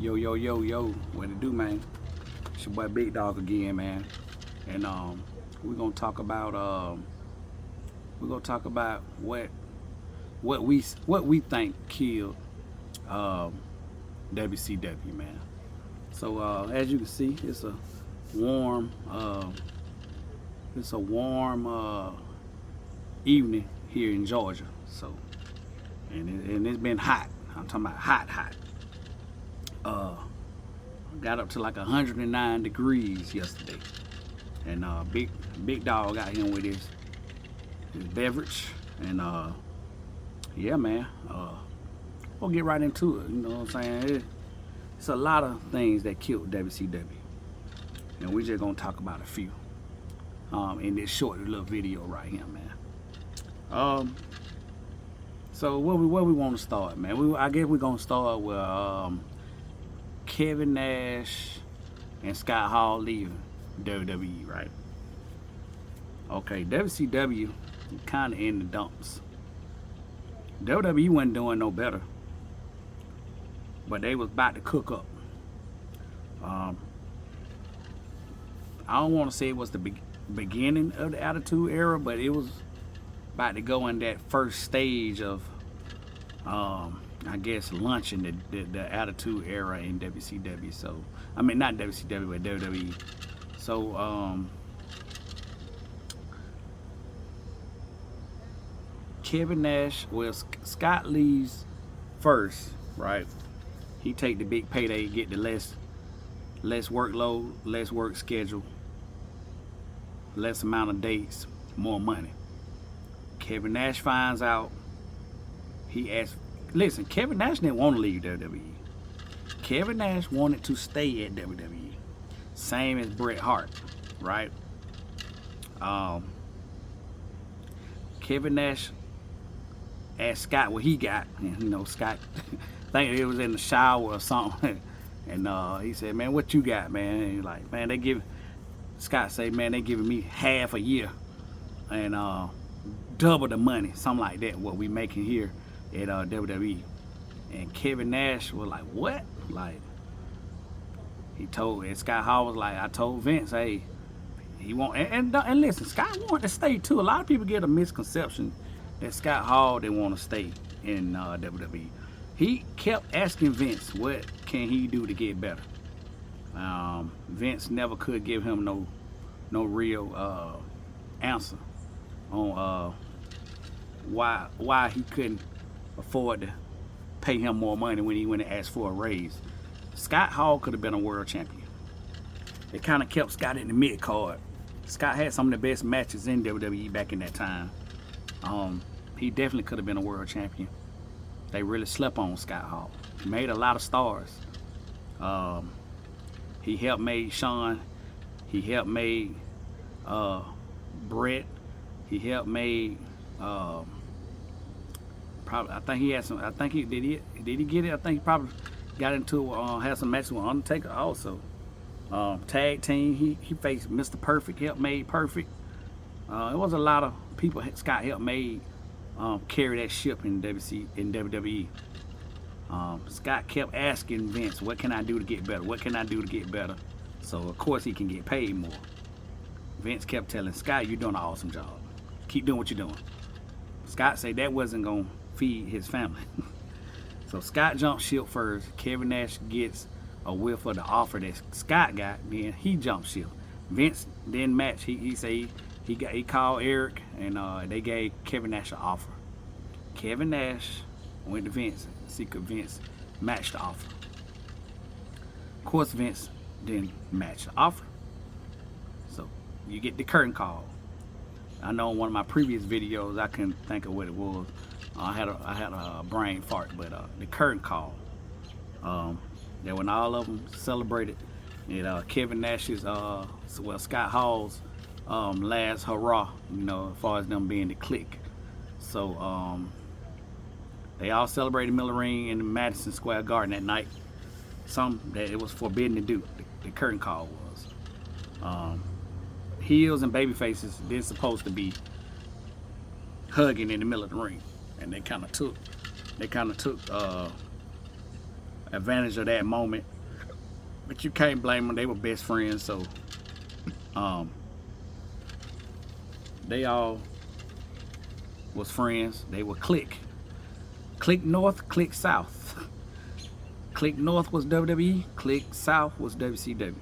Yo, yo, yo, yo, what it do, man? It's your boy BigDawg again, man. And we're gonna talk about what we think killed WCW, man. So as you can see, it's a warm evening here in Georgia. So and it's been hot. I'm talking about hot. Got up to like 109 degrees yesterday, and BigDawg got him with his beverage, and yeah, man. We'll get right into it. You know what I'm saying? It's a lot of things that killed WCW, and we're just gonna talk about a few in this short little video right here, man. So where we want to start, man? I guess we're gonna start with Kevin Nash and Scott Hall leaving WWE, right? Okay, WCW kind of in the dumps. WWE wasn't doing no better, but they was about to cook up. I don't want to say it was the beginning of the Attitude Era, but it was about to go in that first stage of I guess launching the Attitude Era in WCW. So I mean, not WCW, but WWE. So Kevin Nash, well, Scott leaves first, right? He take the big payday, get the less workload, less work schedule, less amount of dates, more money. Kevin Nash finds out. He asks, listen, Kevin Nash didn't want to leave WWE. Kevin Nash wanted to stay at WWE. Same as Bret Hart, right? Kevin Nash asked Scott what he got. And, you know, Scott, I think it was in the shower or something. And he said, man, what you got, man? And he's like, man, Scott said, man, they giving me half a year and double the money, something like that, what we making here at WWE. And Kevin Nash was like, what? Like, and Scott Hall was like, I told Vince, hey, he want, and listen, Scott wanted to stay too. A lot of people get a misconception that Scott Hall didn't want to stay in WWE. He kept asking Vince, what can he do to get better? Vince never could give him no real answer on why he couldn't afford to pay him more money when he went and asked for a raise. Scott Hall could have been a world champion. It kind of kept Scott in the mid card. Scott had some of the best matches in WWE back in that time. He definitely could have been a world champion. They really slept on Scott Hall. He made a lot of stars. He helped make Shawn. He helped make Bret. He helped make probably, I think he had some. I think he did he get it? I think he probably got into had some matches with Undertaker also. Tag team. He faced Mr. Perfect. Helped made Perfect. It was a lot of people Scott helped made carry that ship in WWE. Scott kept asking Vince, what can I do to get better? What can I do to get better? So of course he can get paid more. Vince kept telling Scott, you're doing an awesome job. Keep doing what you're doing. Scott said that wasn't gonna feed his family. So Scott jumped ship first. Kevin Nash gets a whiff of the offer that Scott got, then he jumped ship. Vince didn't match. He said he called Eric and they gave Kevin Nash an offer. Kevin Nash went to Vince and see could Vince match the offer. Of course Vince didn't match the offer. So you get the curtain call. I know in one of my previous videos I couldn't think of what it was. I had a brain fart, but the curtain call. That when all of them celebrated, Kevin Nash's Scott Hall's last hurrah, as far as them being the clique. So they all celebrated Miller Ring in the Madison Square Garden that night. Something that it was forbidden to do. The curtain call was. Heels and baby faces, they're supposed to be hugging in the middle of the ring, and they kind of took advantage of that moment. But you can't blame them. They were best friends, so they all was friends. They were click. Click North, click South. Click North was WWE, click South was WCW.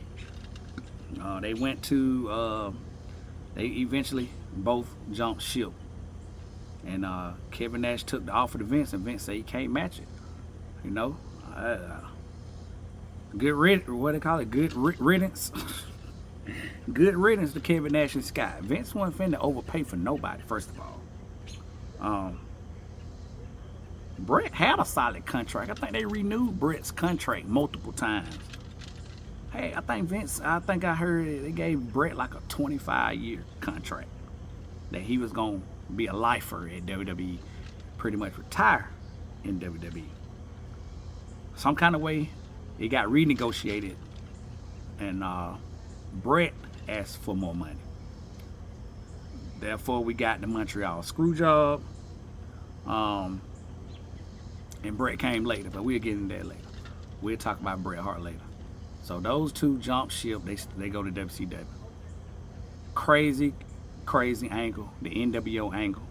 They went to, they eventually both jumped ship. And Kevin Nash took the offer to Vince, and Vince said he can't match it. You know? Good riddance. Good riddance to Kevin Nash and Scott. Vince wasn't finna overpay for nobody, first of all. Brett had a solid contract. I think they renewed Brett's contract multiple times. Hey, I think I heard they gave Brett like a 25-year contract that he was gonna be a lifer at WWE, pretty much retire in WWE. Some kind of way it got renegotiated, and Brett asked for more money. Therefore, we got the Montreal screw job. And Bret came later, but we'll get into that later. We'll talk about Bret Hart later. So those two jump ship, they go to WCW. Crazy angle, the NWO angle.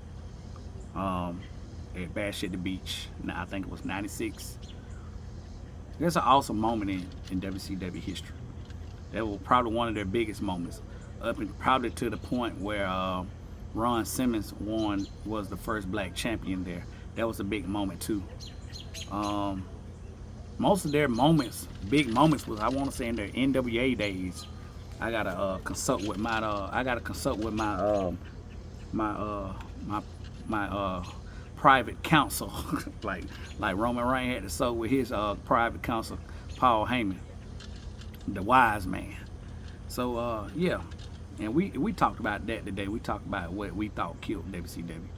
At Bash at the Beach. Now I think it was '96. That's an awesome moment in WCW history. That was probably one of their biggest moments. Probably to the point where Ron Simmons was the first black champion there. That was a big moment too. Most of their moments, big moments, was, I want to say, in their NWA days. I gotta consult with my private counsel, like Roman Reigns had to consult with his private counsel, Paul Heyman, the wise man. So yeah, and we talked about that today. We talked about what we thought killed WCW.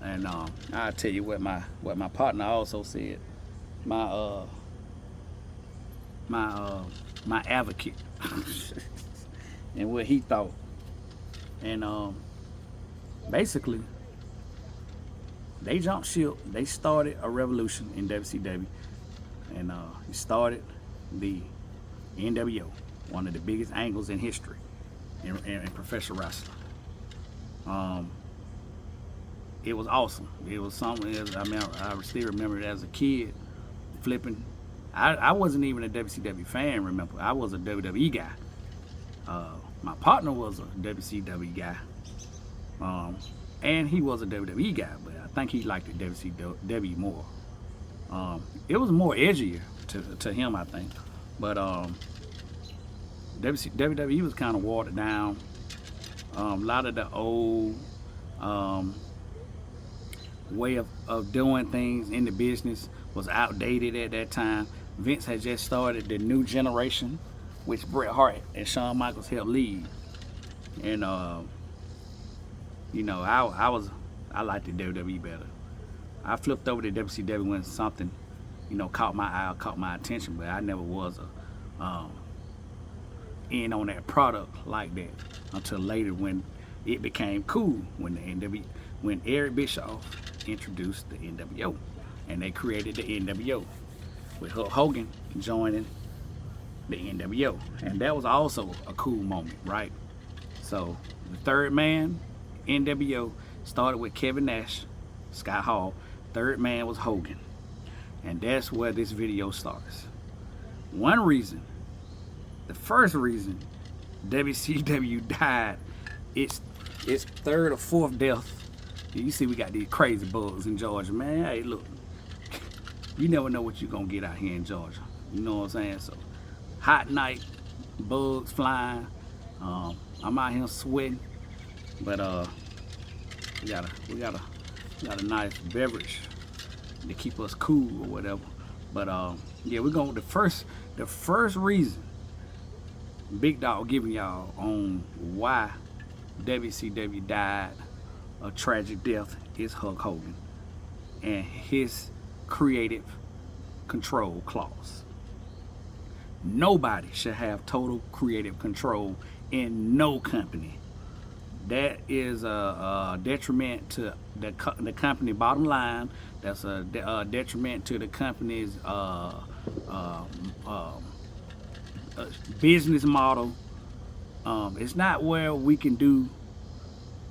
And I'll tell you what my partner also said. My advocate and what he thought. And basically they jumped ship. They started a revolution in WCW, and he started the NWO, one of the biggest angles in history in professional wrestling. It was awesome. It was something. I still remember it as a kid, flipping. I wasn't even a WCW fan. Remember, I was a WWE guy. My partner was a WCW guy, and he was a WWE guy. But I think he liked the WCW more. It was more edgier to him, I think. But WWE was kind of watered down. A lot of the old way of doing things in the business was outdated at that time. Vince had just started the new generation, which Bret Hart and Shawn Michaels helped lead. And you know, I liked the WWE better. I flipped over to WCW when something, you know, caught my eye, caught my attention, but I never was in on that product like that until later when it became cool, when Eric Bischoff introduced the NWO, and they created the NWO with Hulk Hogan joining the NWO, and that was also a cool moment, right? So the third man, NWO, started with Kevin Nash, Scott Hall. Third man was Hogan, and that's where this video starts. One reason, the first reason WCW died, its third or fourth death. You see, we got these crazy bugs in Georgia, man. Hey, look, you never know what you're gonna get out here in Georgia. You know what I'm saying? So, hot night, bugs flying. I'm out here sweating, but we got a nice beverage to keep us cool or whatever. But yeah, we're going with the first reason BigDawg giving y'all on why WCW died a tragic death is Hulk Hogan and his creative control clause. Nobody should have total creative control in no company that is a detriment to the company bottom line. That's a detriment to the company's uh, uh, business model. It's not where we can do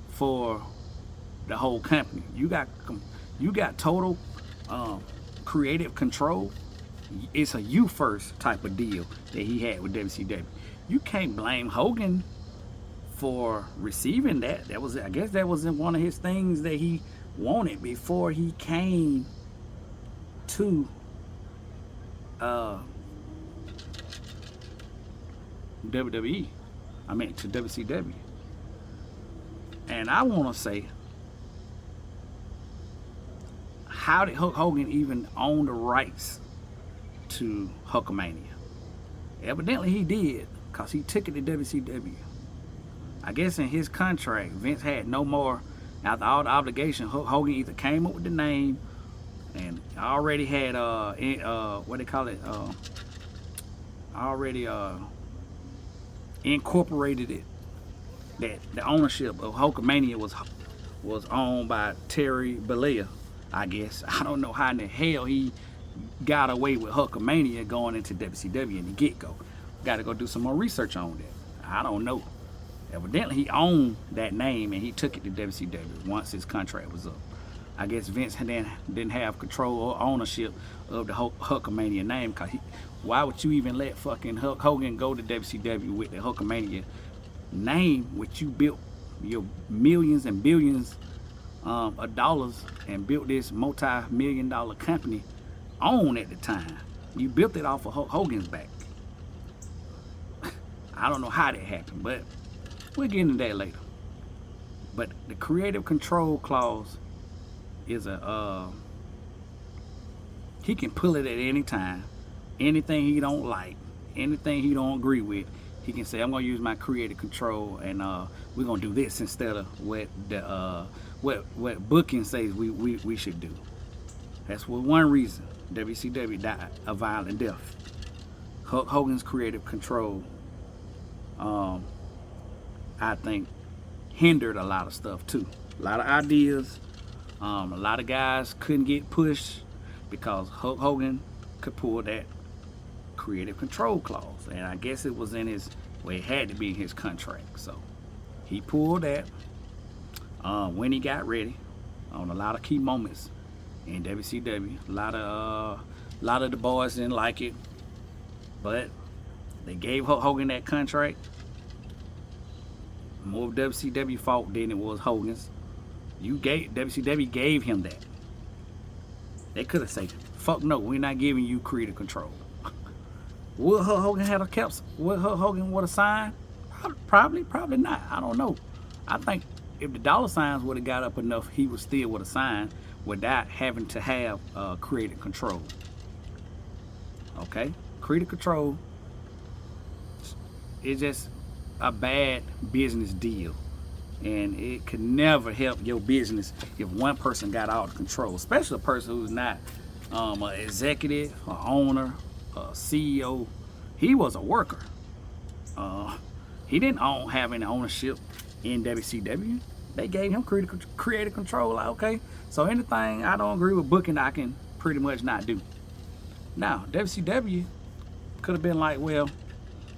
for the whole company. You got total um, creative control. It's a you first type of deal that he had with WCW. You can't blame Hogan for receiving that. That was, I guess, that was in one of his things that he wanted before he came to uh, WWE. I mean to WCW. And I want to say, how did Hulk Hogan even own the rights to Hulkamania? Evidently he did, because he took it to WCW. I guess in his contract, Vince had no more, after all the obligation, Hogan either came up with the name and already had, what they call it, already incorporated it, that the ownership of Hulkamania was owned by Terry Bollea, I guess. I don't know how in the hell he got away with Hulkamania going into WCW in the get-go. Got to go do some more research on that. I don't know. Evidently, he owned that name and he took it to WCW once his contract was up. I guess Vince then didn't have control or ownership of the Hulkamania name, because why would you even let fucking Hulk Hogan go to WCW with the Hulkamania name, which you built your millions and billions of dollars and built this multi-million-dollar company on at the time? You built it off of Hulk Hogan's back. I don't know how that happened, but we'll get into that later. But the creative control clause is he can pull it at any time. Anything he don't like, anything he don't agree with, he can say, I'm gonna use my creative control and we're gonna do this instead of what the what booking says we should do. That's one reason WCW died a violent death. Hulk Hogan's creative control, I think, hindered a lot of stuff too. A lot of ideas. A lot of guys couldn't get pushed because Hulk Hogan could pull that creative control clause, and I guess it was in his, well, it had to be in his contract. So he pulled that when he got ready on a lot of key moments in WCW. A lot of the boys didn't like it, but they gave Hulk Hogan that contract. More of WCW fault than it was Hogan's. WCW gave him that. They could have said, fuck no, we're not giving you creative control. Would Hulk Hogan have kept? Would Hulk Hogan would have signed? Probably not. I don't know. I think if the dollar signs would have got up enough, he would still would have signed without having to have creative control. Okay, creative control is just a bad business deal, and it could never help your business if one person got all the control, especially a person who's not an executive, an owner, a CEO. He was a worker. He didn't have any ownership in WCW. They gave him creative control. Like, okay, so anything I don't agree with booking, I can pretty much not do. Now, WCW could have been like, well,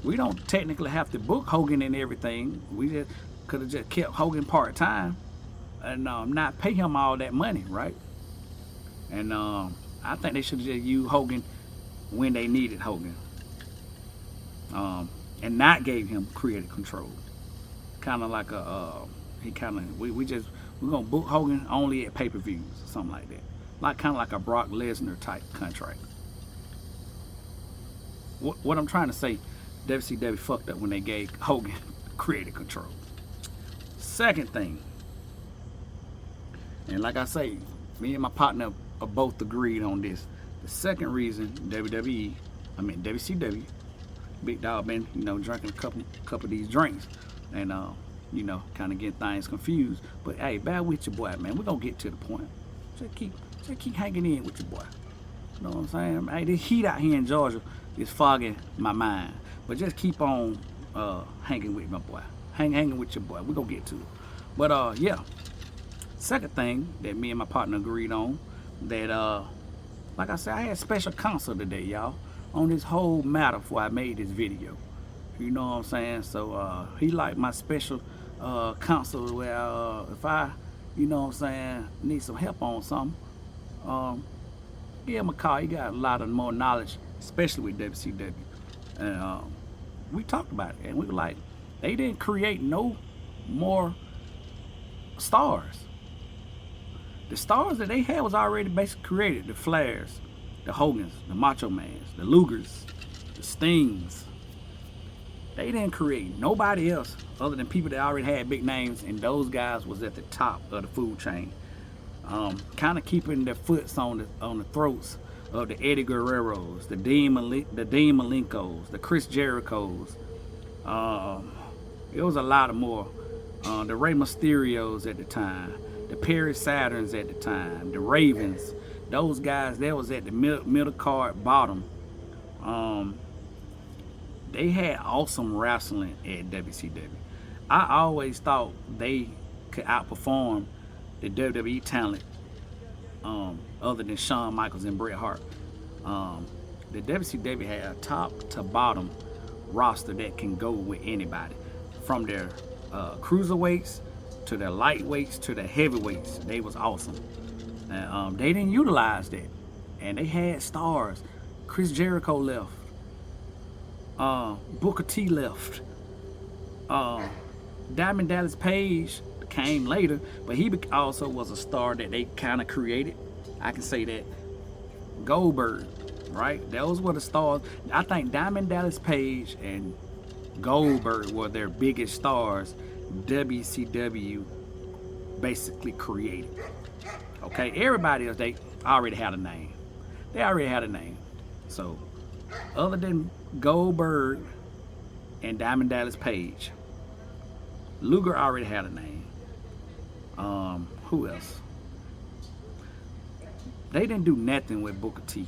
we don't technically have to book Hogan and everything. We just could have just kept Hogan part-time and not pay him all that money, right? And I think they should have just used Hogan when they needed Hogan, and not gave him creative control. Kind of like we're gonna book Hogan only at pay-per-views or something like that. Kind of like a Brock Lesnar type contract. What I'm trying to say, WCW fucked up when they gave Hogan creative control. Second thing, and like I say, me and my partner are both agreed on this. The second reason WCW, BigDawg been, drinking a couple of these drinks, and kind of getting things confused. But hey, bear with your boy, man. We're gonna get to the point. Just keep hanging in with your boy. You know what I'm saying? Hey, this heat out here in Georgia is fogging my mind. But just keep on hanging with my boy. Hanging with your boy. We're gonna get to it. But yeah. Second thing that me and my partner agreed on, that like I said, I had special counsel today, y'all, on this whole matter before I made this video. You know what I'm saying? So he like my special counsel where if I, you know what I'm saying, need some help on something, um, give him a call. He got a lot of more knowledge, especially with WCW. And we talked about it, and we were like, they didn't create no more stars. The stars that they had was already basically created. The Flairs, the Hogans, the Macho Mans, the Lugers, the Stings. They didn't create nobody else other than people that already had big names, and those guys was at the top of the food chain. Kind of keeping their foots on the throats of the Eddie Guerreros, the Dean Malenkos, the Chris Jerichos. It was a lot of more. The Rey Mysterios at the time, the Perry Saturns at the time, the Ravens. Those guys, they was at the middle card bottom. They had awesome wrestling at WCW. I always thought they could outperform the WWE talent, other than Shawn Michaels and Bret Hart. The WCW had a top to bottom roster that can go with anybody, from their cruiserweights to their lightweights to their heavyweights. They was awesome, and they didn't utilize that. And they had stars. Chris Jericho left. Booker T left. Diamond Dallas Page came later, but he also was a star that they kind of created. I can say that. Goldberg, right? Those were the stars. I think Diamond Dallas Page and Goldberg were their biggest stars WCW basically created. Okay, everybody else, they already had a name. They already had a name. So, other than Goldberg and Diamond Dallas Page, Luger already had a name. Who else? They didn't do nothing with Booker T,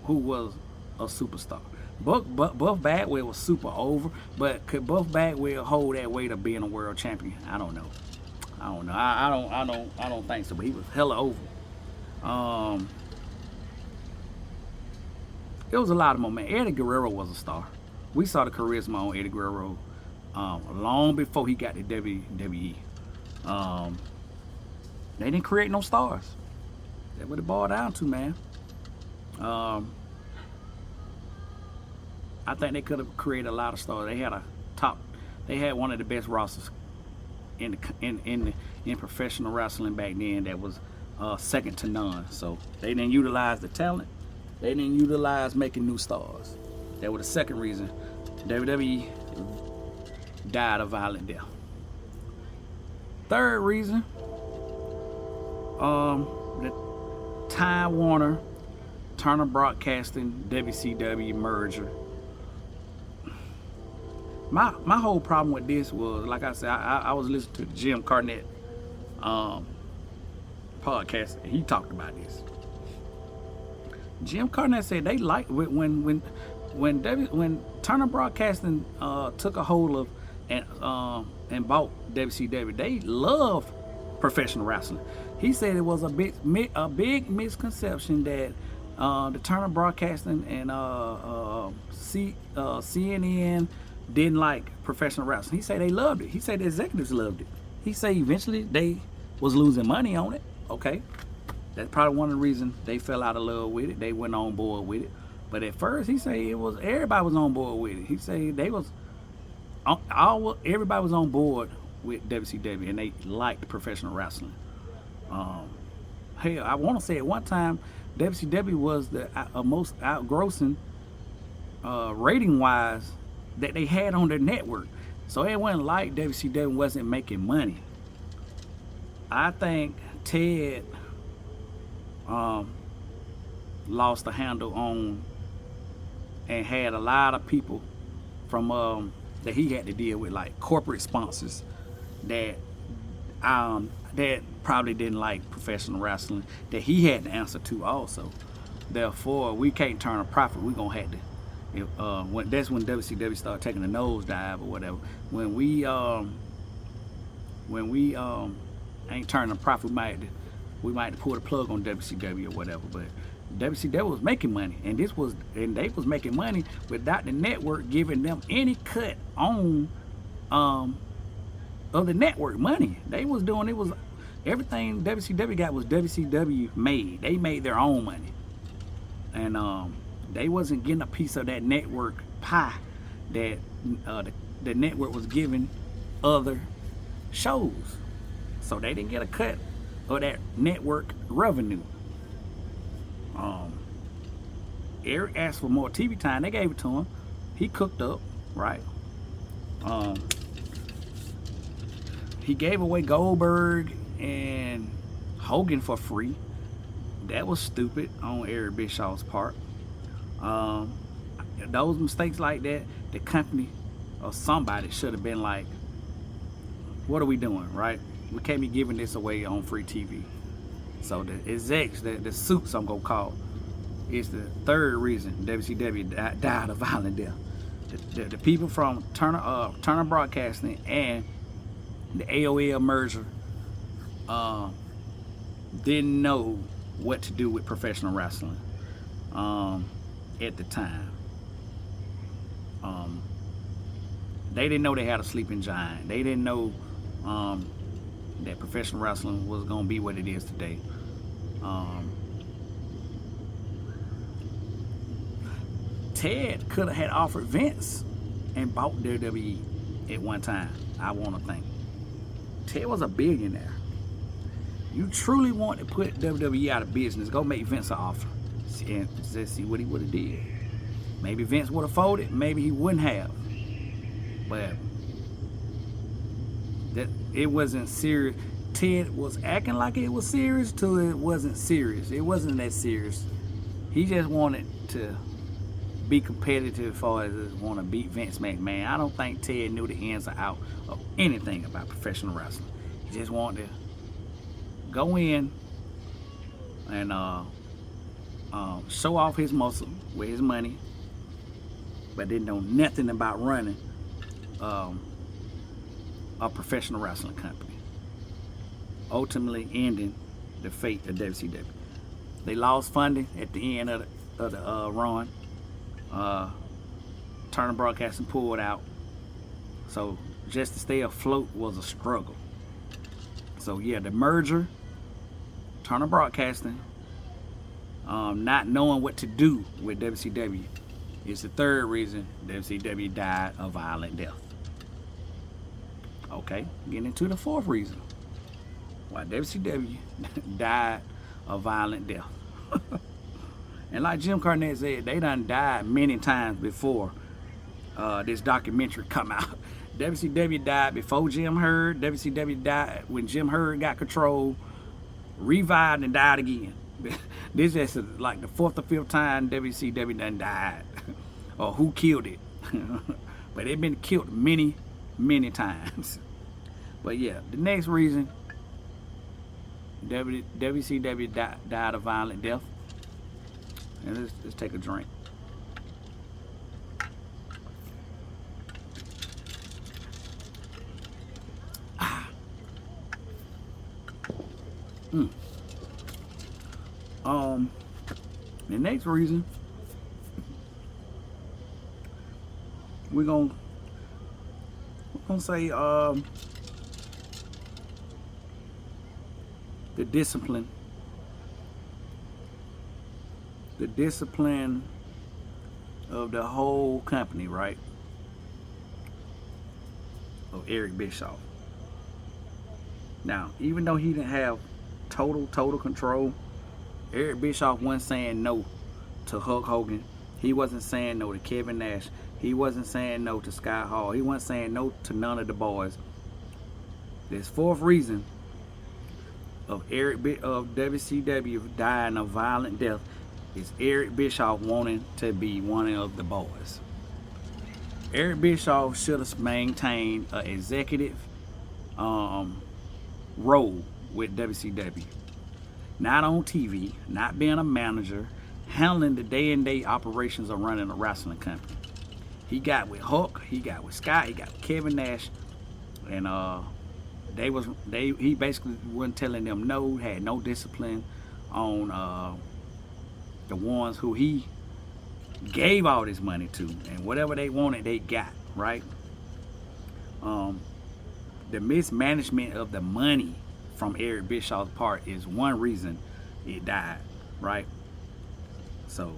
who was a superstar. Buff Bagwell was super over, but could Buff Bagwell hold that weight of being a world champion? I don't know. I don't think so. But he was hella over. It was a lot of momentum. Eddie Guerrero was a star. We saw the charisma on Eddie Guerrero long before he got to WWE. They didn't create no stars. That's what it boiled down to, man. I think they could have created a lot of stars. They had they had one of the best rosters in professional wrestling back then. That was second to none. So they didn't utilize the talent. They didn't utilize making new stars. That was the second reason WWE died a violent death. Third reason, the Time Warner, Turner Broadcasting, WCW merger. My whole problem with this was, like I said, I was listening to the Jim Cornette podcast, and he talked about this. Jim Cornette said they liked when Turner Broadcasting took a hold of and bought WCW. They loved professional wrestling. He said it was a big misconception that the Turner Broadcasting and CNN didn't like professional wrestling. He said they loved it. He said the executives loved it. He said eventually they was losing money on it. Okay, that's probably one of the reasons they fell out of love with it. They went on board with it. But at first, he said everybody was on board with it. He said everybody was on board with WCW, and they liked professional wrestling. Hell, I want to say at one time, WCW was the most outgrossing rating-wise that they had on their network. So it wasn't like WCW wasn't making money. I think Ted lost the handle on and had a lot of people from that he had to deal with, like corporate sponsors that probably didn't like professional wrestling, that he had to answer to also. Therefore, we can't turn a profit. We're gonna have to. That's when WCW started taking a nosedive or whatever. When we when we ain't turning a profit, we might pull the plug on WCW or whatever. But WCW was making money, and they was making money without the network giving them any cut on of the network money. They was doing it was everything WCW got was WCW made. They made their own money, and they wasn't getting a piece of that network pie that the network was giving other shows. So they didn't get a cut of that network revenue. Eric asked for more TV time. They gave it to him. He cooked up, right? He gave away Goldberg and Hogan for free. That was stupid on Eric Bischoff's part. Those mistakes like that, the company or somebody should have been like, what are we doing, right? We can't be giving this away on free TV. So the execs, the suits I'm gonna call, is the third reason WCW died a violent death. The people from Turner Broadcasting and the AOL merger didn't know what to do with professional wrestling at the time. They didn't know they had a sleeping giant. They didn't know that professional wrestling was gonna be what it is today. Ted could have had offered Vince and bought WWE at one time. I want to think. Ted was a billionaire. You truly want to put WWE out of business, go make Vince an offer and just see what he would have did. Maybe Vince would have folded, maybe he wouldn't have. But that it wasn't serious. Ted was acting like it was serious till it wasn't serious. It wasn't that serious. He just wanted to be competitive as far as want to beat Vince McMahon. I don't think Ted knew the ins or out of anything about professional wrestling. He just wanted to go in and show off his muscle with his money, but didn't know nothing about running a professional wrestling company. Ultimately ending the fate of WCW. They lost funding at the end of the run. Turner Broadcasting pulled out. So just to stay afloat was a struggle. So yeah, the merger, Turner Broadcasting, not knowing what to do with WCW is the third reason WCW died a violent death. Okay, getting into the fourth reason why WCW died a violent death. And like Jim Cornette said, they done died many times before this documentary come out. WCW died before Jim Herd. WCW died when Jim Herd got control, revived and died again. This is like the fourth or fifth time WCW done died, or who killed it. But they've been killed many, many times. But yeah, the next reason WCW died a violent death. And let's take a drink. The next reason we're gonna say the discipline of the whole company, right? Of Eric Bischoff. Now, even though he didn't have total control, Eric Bischoff wasn't saying no to Hulk Hogan. He wasn't saying no to Kevin Nash. He wasn't saying no to Scott Hall. He wasn't saying no to none of the boys. This fourth reason of WCW dying a violent death is Eric Bischoff wanting to be one of the boys. Eric Bischoff should have maintained an executive role with WCW. Not on TV, not being a manager, handling the day-to-day operations of running a wrestling company. He got with Hulk, he got with Scott, he got with Kevin Nash, and he basically wasn't telling them no, had no discipline on the ones who he gave all this money to, and whatever they wanted they got, right? The mismanagement of the money from Eric Bischoff's part is one reason it died, right? So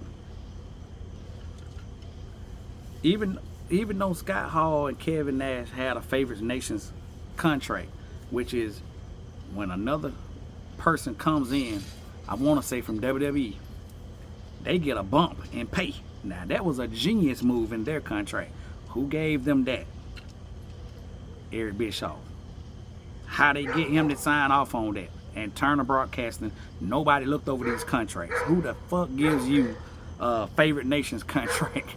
even though Scott Hall and Kevin Nash had a Favored Nations contract, which is when another person comes in, I want to say from WWE, they get a bump in pay. Now that was a genius move in their contract. Who gave them that? Eric Bischoff. How they get him to sign off on that? And Turner Broadcasting, nobody looked over these contracts. Who the fuck gives you a Favored Nations contract?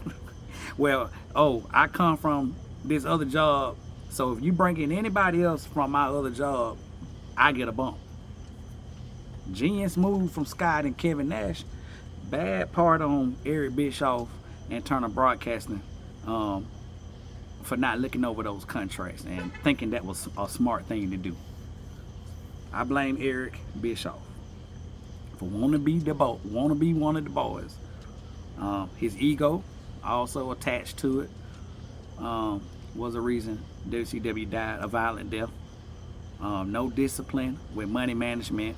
Well, oh, I come from this other job, so if you bring in anybody else from my other job, I get a bump. Genius move from Scott and Kevin Nash. Bad part on Eric Bischoff and Turner Broadcasting for not looking over those contracts and thinking that was a smart thing to do. I blame Eric Bischoff for wanting to be one of the boys. His ego also attached to it was a reason WCW died a violent death. No discipline with money management,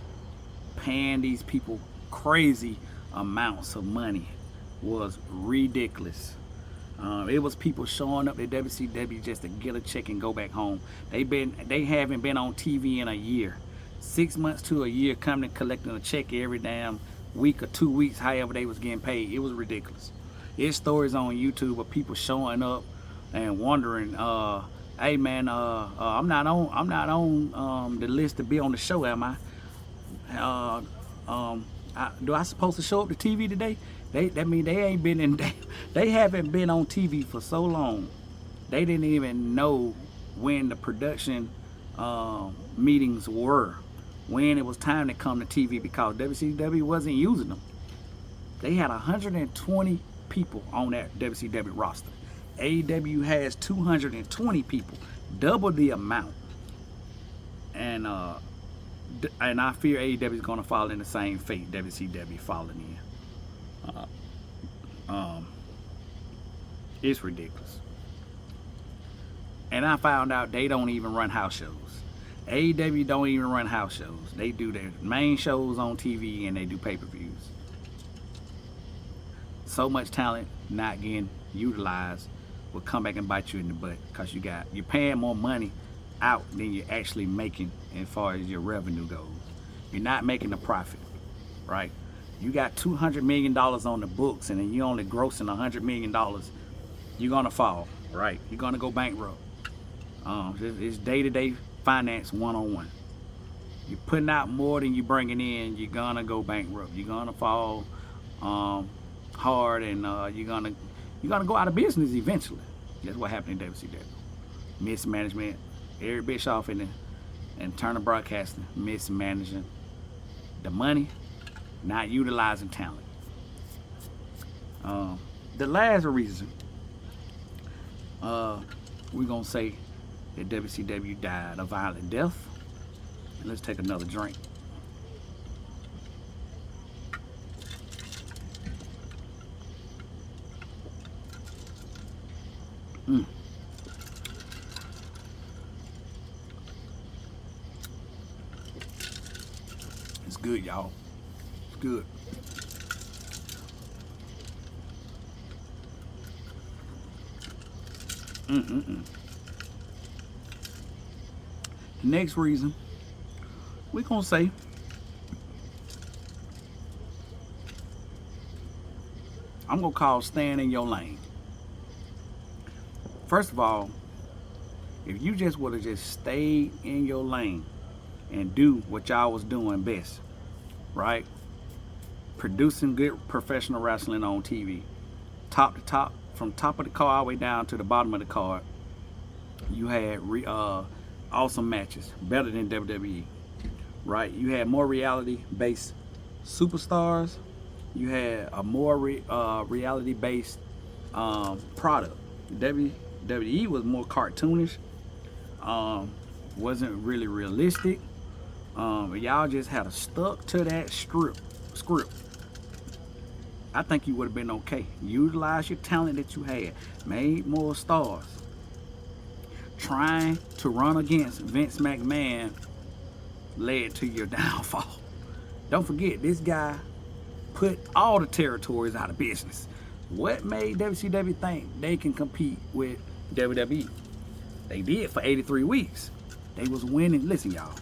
paying these people crazy amounts of money was ridiculous. It was people showing up at WCW just to get a check and go back home. They haven't been on TV in a year. 6 months to a year, coming and collecting a check every damn week or 2 weeks, however they was getting paid. It was ridiculous. There's stories on YouTube of people showing up and wondering, hey man, I'm not on the list to be on the show, am I? Do I supposed to show up to TV today? That mean they ain't been in. They haven't been on TV for so long. They didn't even know when the production meetings were, when it was time to come to TV, because WCW wasn't using them. They had 120 people on that WCW roster. AEW has 220 people, double the amount. And I fear AEW is going to fall in the same fate WCW falling in. It's ridiculous. And I found out they don't even run house shows. AEW don't even run house shows. They do their main shows on TV and they do pay-per-views. So much talent not getting utilized will come back and bite you in the butt, because you're paying more money out than you're actually making as far as your revenue goes. You're not making a profit, right? You got $200 million on the books and then you're only grossing $100 million. You're gonna fall, right? You're gonna go bankrupt. It's day-to-day finance one-on-one. You're putting out more than you're bringing in, you're gonna go bankrupt. You're gonna fall hard, and you're gonna go out of business eventually. That's what happened in WCW. Mismanagement. Eric Bischoff and Turner Broadcasting mismanaging the money, not utilizing talent. The last reason we're gonna say that WCW died a violent death. And let's take another drink. It's good, y'all. It's good. The next reason we're gonna say I'm gonna call staying in your lane. First of all, if you just would have just stayed in your lane and do what y'all was doing best, right? Producing good professional wrestling on TV, top to top, from top of the card all the way down to the bottom of the card. You had awesome matches, better than WWE, right? You had more reality-based superstars. You had a more reality-based product. WWE was more cartoonish. wasn't really realistic. Y'all just had to stuck to that script. I think you would have been okay. Utilize your talent that you had, made more stars. Trying to run against Vince McMahon led to your downfall. Don't forget, this guy put all the territories out of business. What made WCW think they can compete with WWE? They did for 83 weeks. They was winning. Listen, y'all.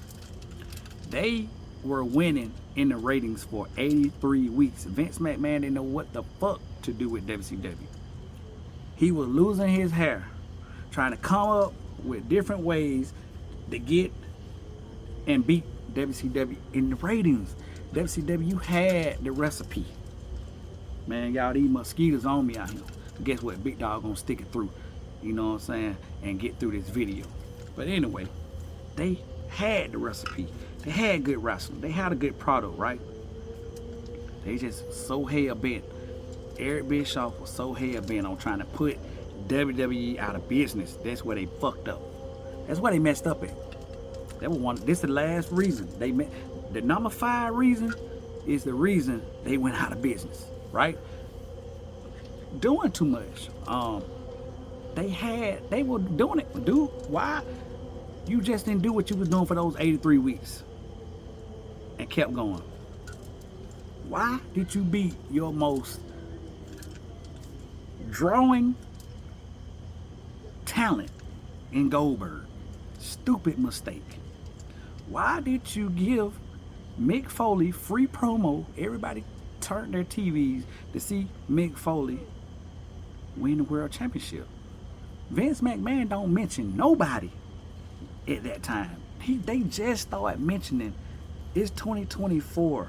They were winning in the ratings for 83 weeks. Vince McMahon didn't know what the fuck to do with WCW. He was losing his hair, trying to come up with different ways to get and beat WCW in the ratings. WCW had the recipe. Man, y'all, these mosquitoes on me out here. But guess what? BigDawg gonna stick it through. You know what I'm saying? And get through this video. But anyway, they had the recipe. They had good wrestling. They had a good product, right? They just so hell bent. Eric Bischoff was so hell bent on trying to put WWE out of business. That's where they fucked up. That's where they messed up at. That was one. This is the last reason they met. The number 5 reason is the reason they went out of business, right? Doing too much. They were doing it. Dude, why? You just didn't do what you was doing for those 83 weeks and kept going. Why did you beat your most drawing talent in Goldberg? Stupid mistake. Why did you give Mick Foley free promo? Everybody turned their TVs to see Mick Foley win the world championship. Vince McMahon don't mention nobody at that time. They just started mentioning, it's 2024.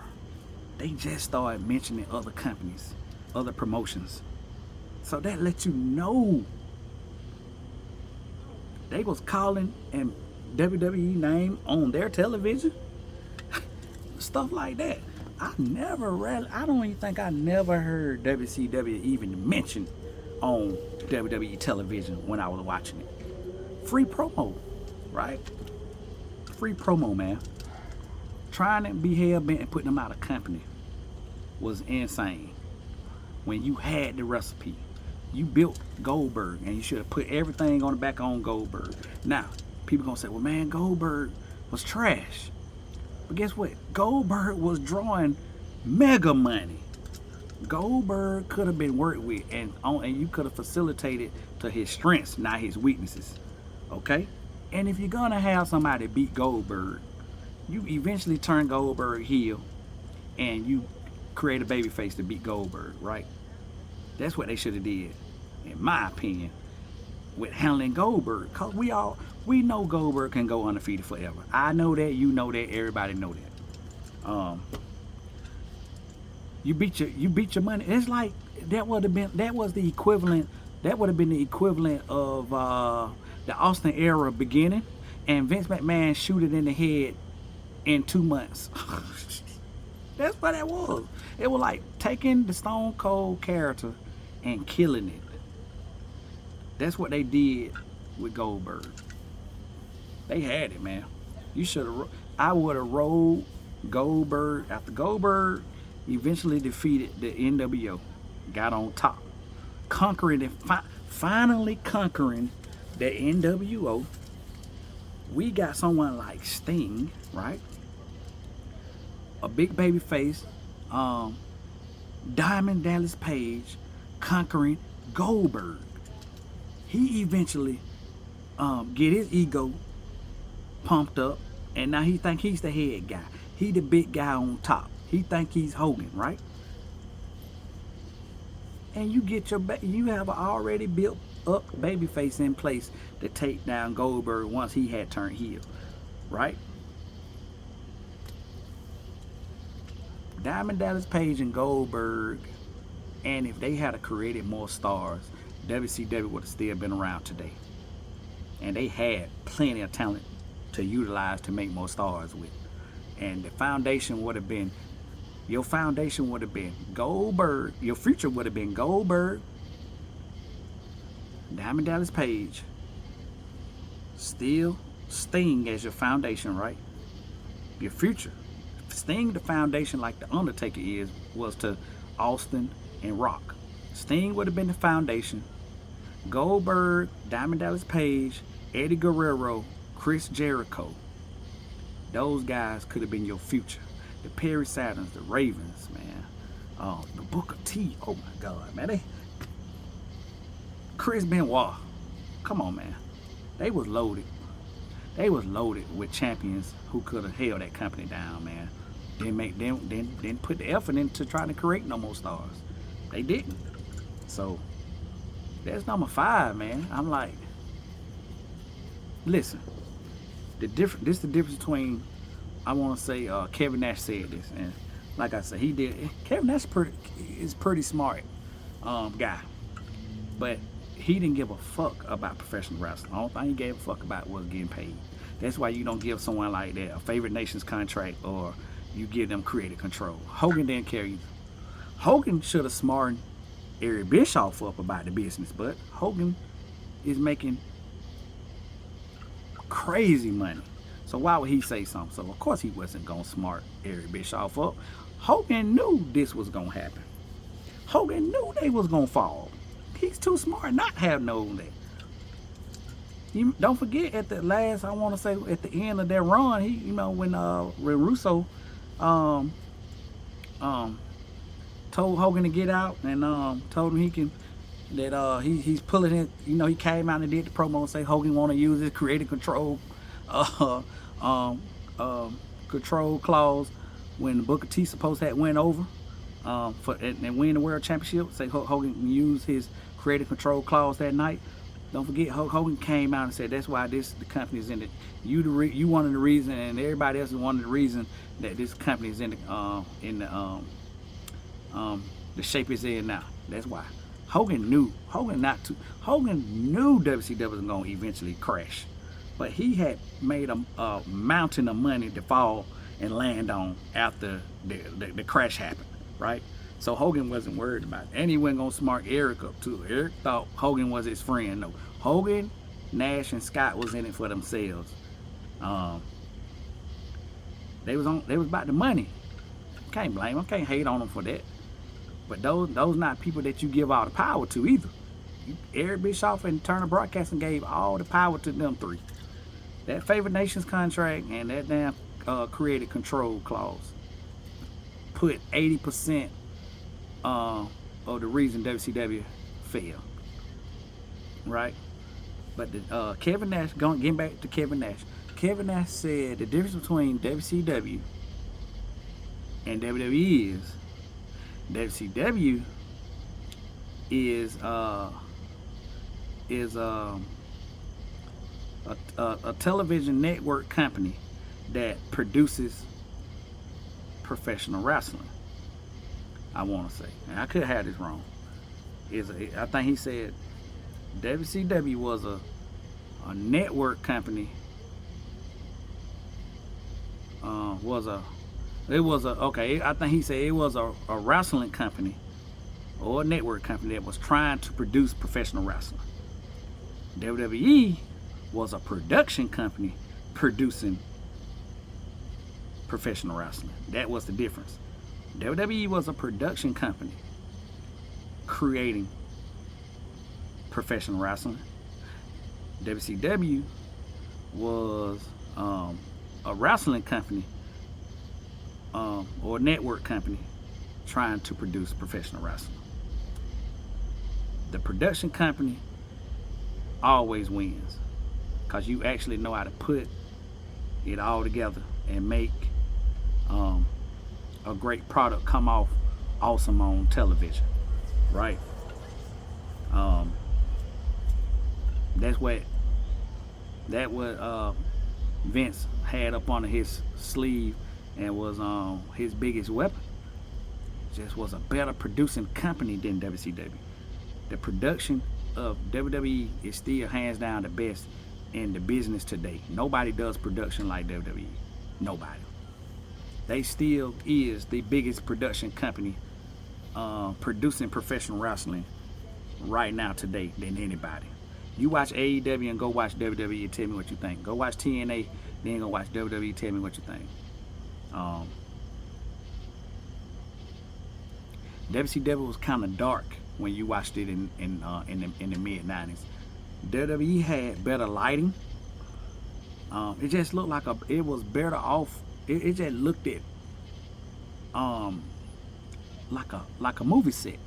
They just started mentioning other companies, other promotions. So that lets you know they was calling and WWE name on their television. Stuff like that. I don't even think I never heard WCW even mentioned on WWE television when I was watching it. Free promo, right? Free promo, man. Trying to be hell bent and putting them out of company was insane. When you had the recipe, you built Goldberg, and you should have put everything on the back on Goldberg. Now, people gonna say, well, man, Goldberg was trash. But guess what? Goldberg was drawing mega money. Goldberg could have been worked with, and you could have facilitated to his strengths, not his weaknesses. Okay? And if you're gonna have somebody beat Goldberg, you eventually turn Goldberg heel, and you create a babyface to beat Goldberg, right? That's what they should have did, in my opinion, with handling Goldberg. Cause we know Goldberg can go undefeated forever. I know that, you know that, everybody know that. You beat your money. It's like that would have been the equivalent of the Austin era beginning, and Vince McMahon shoot it in the head in 2 months. That's what it was. It was like taking the Stone Cold character and killing it. That's what they did with Goldberg. They had it, man. I would have rolled Goldberg after Goldberg eventually defeated the NWO, got on top, finally conquering the NWO. We got someone like Sting, right? A big baby face, Diamond Dallas Page conquering Goldberg. He eventually get his ego pumped up, and now he think he's the head guy. He the big guy on top. He think he's Hogan, right? And you have an already built up babyface in place to take down Goldberg once he had turned heel, right? Diamond Dallas Page and Goldberg, and if they had created more stars, WCW would have still been around today. And they had plenty of talent to utilize to make more stars with. And the foundation would have been, your foundation would have been Goldberg. Your future would have been Goldberg, Diamond Dallas Page, still Sting as your foundation, right? Your future. Sting, the foundation, like the Undertaker was to Austin and Rock. Sting would have been the foundation. Goldberg, Diamond Dallas Page, Eddie Guerrero, Chris Jericho. Those guys could have been your future. The Perry Saturns, the Ravens, man. The Booker T. Oh my God, man. Chris Benoit. Come on, man. They was loaded. They was loaded with champions who could have held that company down, man. Didn't put the effort into trying to create no more stars. They didn't. So that's number 5, man. I'm like, listen. This is the difference between, I want to say, Kevin Nash said this, and like I said, he did. Kevin Nash is pretty smart guy, but he didn't give a fuck about professional wrestling. The only thing he gave a fuck about was getting paid. That's why you don't give someone like that a favorite nations contract, or you give them creative control. Hogan didn't care either. Hogan should have smartened Eric Bischoff up about the business, but Hogan is making crazy money. So why would he say something? So of course he wasn't gonna smart Eric Bischoff up. Hogan knew this was gonna happen. Hogan knew they was gonna fall. He's too smart not have known that. You don't forget at the last, I want to say at the end of that run, he, when Russo told Hogan to get out and told him he's pulling it. He came out and did the promo and say Hogan want to use his creative control control clause when Booker T supposed to have went over and win the world championship. Say Hogan used his creative control clause that night. Don't forget, Hogan came out and said that's why the company is in it. You one of the reason, and everybody else is one of the reason that this company is in the shape it's in now. That's why. Hogan knew WCW was gonna eventually crash, but he had made a mountain of money to fall and land on after the crash happened, right? So Hogan wasn't worried about it. And he wasn't gonna smart Eric up too. Eric thought Hogan was his friend. No, Hogan, Nash, and Scott was in it for themselves. They was about the money. Can't blame them, can't hate on them for that. But those not people that you give all the power to either. Eric Bischoff and Turner Broadcasting gave all the power to them 3. That favored nations contract and that damn creative control clause put 80% of the reason WCW failed, right? But Kevin Nash, getting back to Kevin Nash. Kevin Nash said the difference between WCW and WWE is WCW is a television network company that produces professional wrestling. I want to say, and I could have this wrong. I think he said WCW was a network company. I think he said it was a wrestling company or a network company that was trying to produce professional wrestling. WWE was a production company producing professional wrestling. That was the difference. WWE was a production company creating professional wrestling. WCW was a wrestling company or a network company trying to produce professional wrestling. The production company always wins because you actually know how to put it all together and make a great product come off awesome on television, right? That's what Vince had up under his sleeve and was his biggest weapon. Just was a better producing company than WCW. The production of WWE is still hands down the best in the business today. Nobody does production like WWE. Nobody. They still is the biggest production company producing professional wrestling right now today than anybody. You watch AEW and go watch WWE and tell me what you think. Go watch TNA, then go watch WWE, tell me what you think. WCW was kind of dark when you watched it in the mid '90s. WWE had better lighting. It just looked like it was better off. It just looked at like a movie set.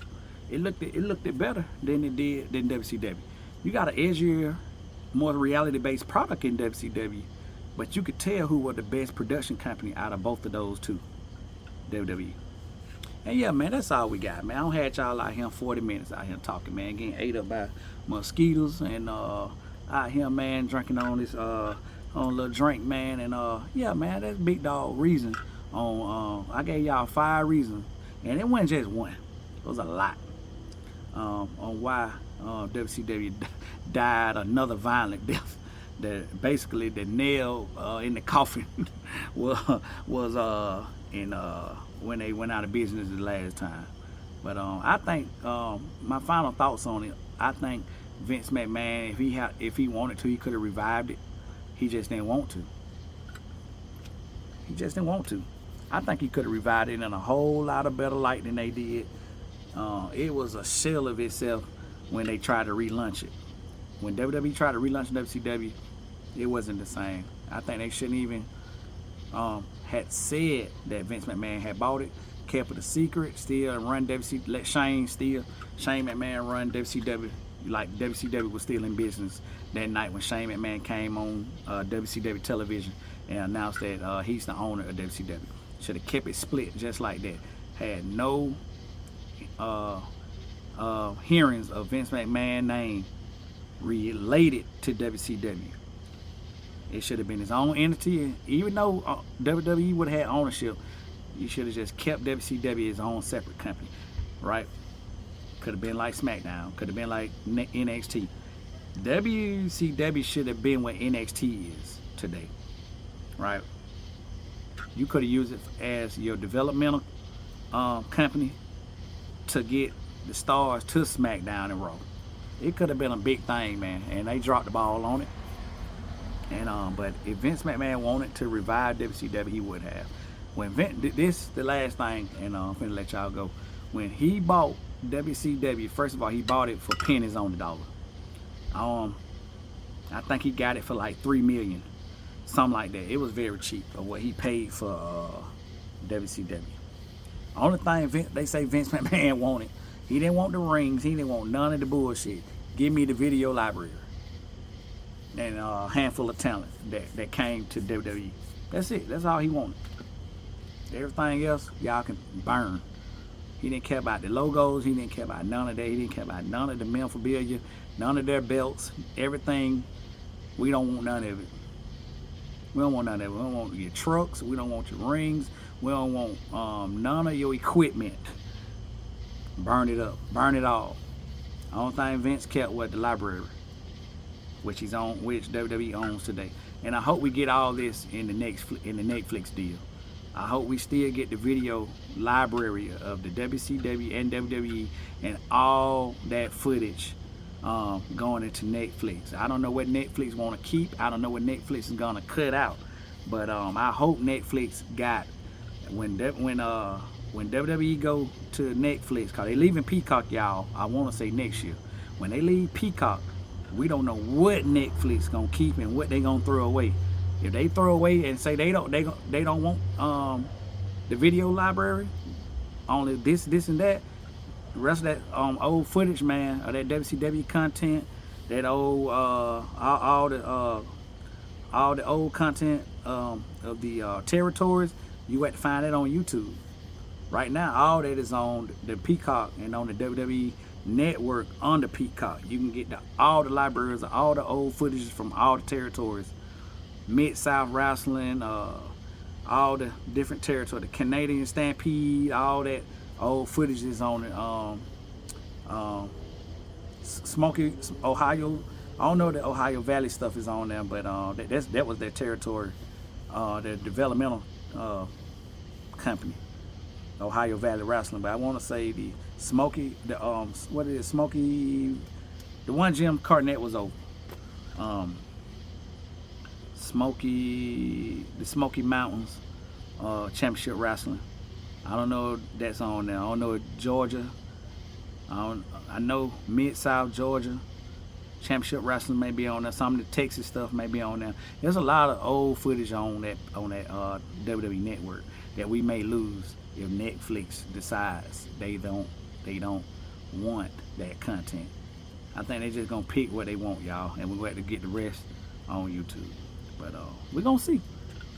It looked it better than it did than WCW. You got an edgier, more reality-based product in WCW, but you could tell who was the best production company out of both of those two, WWE. And yeah, man, that's all we got, man. I don't had y'all out here 40 minutes out here talking, man, getting ate up by mosquitoes and out here, man, drinking on this on a little drink, man. And yeah, man, that's BigDawg reason on I gave y'all 5 reasons, and it wasn't just one. It was a lot on why WCW died another violent death. That basically the nail in the coffin was when they went out of business the last time. But I think my final thoughts on it. I think Vince McMahon, if he wanted to, he could have revived it. He just didn't want to. He just didn't want to. I think he could have revived it in a whole lot of better light than they did. It was a shell of itself when they tried to relaunch it. When WWE tried to relaunch WCW, it wasn't the same. I think they shouldn't even had said that Vince McMahon had bought it, kept it a secret, still run WCW, let Shane McMahon run WCW, like WCW was still in business that night when Shane McMahon came on WCW television and announced that he's the owner of WCW. Should have kept it split just like that. Had no hearings of Vince McMahon's name related to WCW. It should have been his own entity. Even though WWE would have had ownership, you should have just kept WCW his own separate company, right? Could have been like SmackDown. Could have been like NXT. WCW should have been what NXT is today, right? You could have used it as your developmental company to get the stars to SmackDown and Raw. It could have been a big thing, man, and they dropped the ball on it. And but if Vince McMahon wanted to revive WCW, he would have. When this the last thing, and I'm finna let y'all go. When he bought WCW, first of all, he bought it for pennies on the dollar. I think he got it for like $3 million, something like that. It was very cheap of what he paid for WCW. Only thing they say Vince McMahon wanted, he didn't want the rings, he didn't want none of the bullshit. Give me the video library and a handful of talent that came to WWE. That's it. That's all he wanted. Everything else, y'all can burn. He didn't care about the logos. He didn't care about none of that. He didn't care about none of the memorabilia, none of their belts, everything. We don't want none of it. We don't want none of it. We don't want your trucks. We don't want your rings. We don't want none of your equipment. Burn it up. Burn it all. The only thing Vince kept was the library, which WWE owns today. And I hope we get all this in the Netflix deal. I hope we still get the video library of the WCW and WWE and all that footage going into Netflix. I don't know what Netflix want to keep. I don't know what Netflix is gonna cut out. But I hope Netflix got when WWE go to Netflix, cause they leaving Peacock, y'all. I want to say next year. When they leave Peacock, we don't know what Netflix gonna keep and what they gonna throw away. If they throw away and say they don't want the video library, only this and that, the rest of that old footage, man, of that WCW content, that old all the old content of the territories, you have to find that on YouTube. Right now, all that is on the Peacock and on the WWE network on the Peacock. You can get all the libraries of all the old footages from all the territories. Mid-South Wrestling, all the different territories, the Canadian Stampede, all that old footage is on it. Smoky, Ohio. I don't know the Ohio Valley stuff is on there, but that was their territory, their developmental company, Ohio Valley Wrestling. But I want to say the Smoky, Smoky, the one Jim Cornette was over. um, the Smoky Mountains Championship Wrestling. I don't know if that's on there. I don't know if Georgia. I know Mid South Georgia Championship Wrestling may be on there. Some of the Texas stuff may be on there. There's a lot of old footage on that WWE Network that we may lose if Netflix decides they don't want that content. I think they just gonna pick what they want, y'all, and we're going to get the rest on YouTube. But we're gonna see.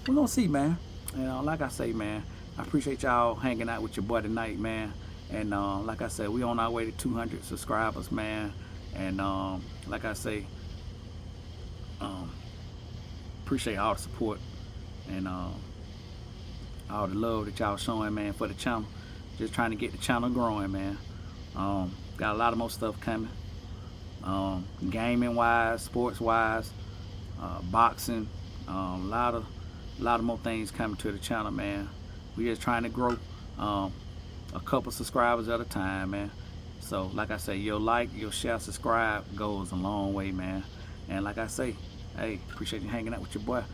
We're gonna see, man. And like I say, man, I appreciate y'all hanging out with your boy tonight, man. And like I said, we on our way to 200 subscribers, man. And like I say, appreciate all the support and all the love that y'all showing, man, for the channel. Just trying to get the channel growing, man. Got a lot of more stuff coming. Gaming wise, sports wise, boxing, a lot of more things coming to the channel, man. We just trying to grow a couple subscribers at a time, man. So like I say, your like, your share, subscribe goes a long way, man. And like I say, hey, appreciate you hanging out with your boy.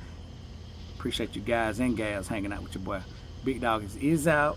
Appreciate you guys and gals hanging out with your boy. BigDawg is out.